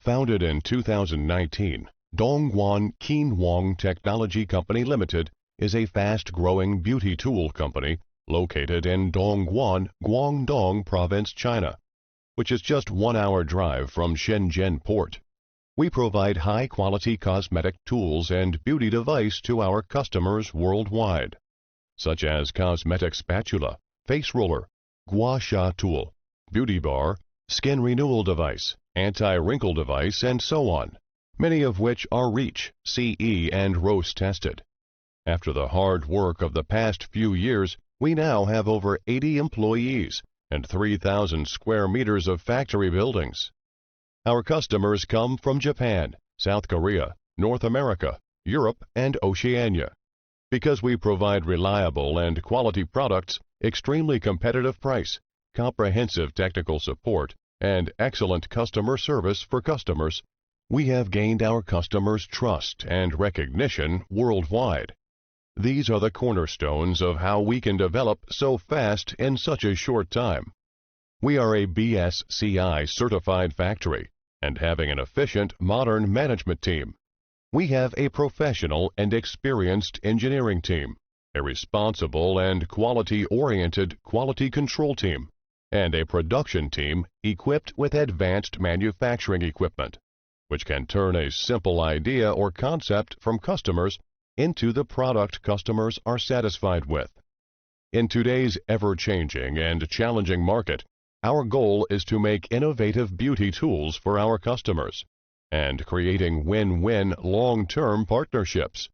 Founded in 2019, Dongguan Kinwong Technology Co Limited is a fast-growing beauty tool company located in Dongguan, Guangdong Province, China, which is just 1 hour drive from Shenzhen Port. We provide high-quality cosmetic tools and beauty device to our customers worldwide, such as cosmetic spatula, face roller, gua sha tool, beauty bar, skin renewal device, anti-wrinkle device, and so on, many of which are REACH, CE, and RoHS tested. After the hard work of the past few years, we now have over 80 employees and 3,000 square meters of factory buildings. Our customers come from Japan, South Korea, North America, Europe, and Oceania. Because we provide reliable and quality products, extremely competitive price, comprehensive technical support, and excellent customer service for customers, we have gained our customers' trust and recognition worldwide. These are the cornerstones of how we can develop so fast in such a short time. We are a BSCI certified factory and having an efficient, modern management team. We have a professional and experienced engineering team, a responsible and quality-oriented quality control team, and a production team equipped with advanced manufacturing equipment, which can turn a simple idea or concept from customers into the product customers are satisfied with. In today's ever-changing and challenging market, our goal is to make innovative beauty tools for our customers and creating win-win long-term partnerships.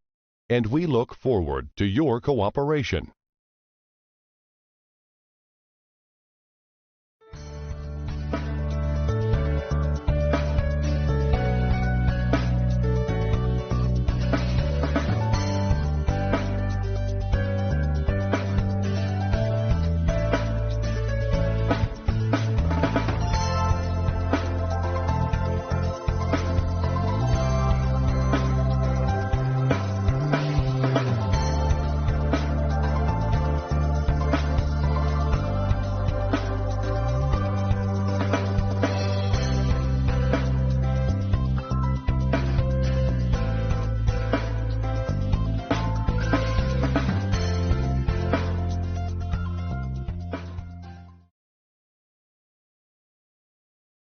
And we look forward to your cooperation.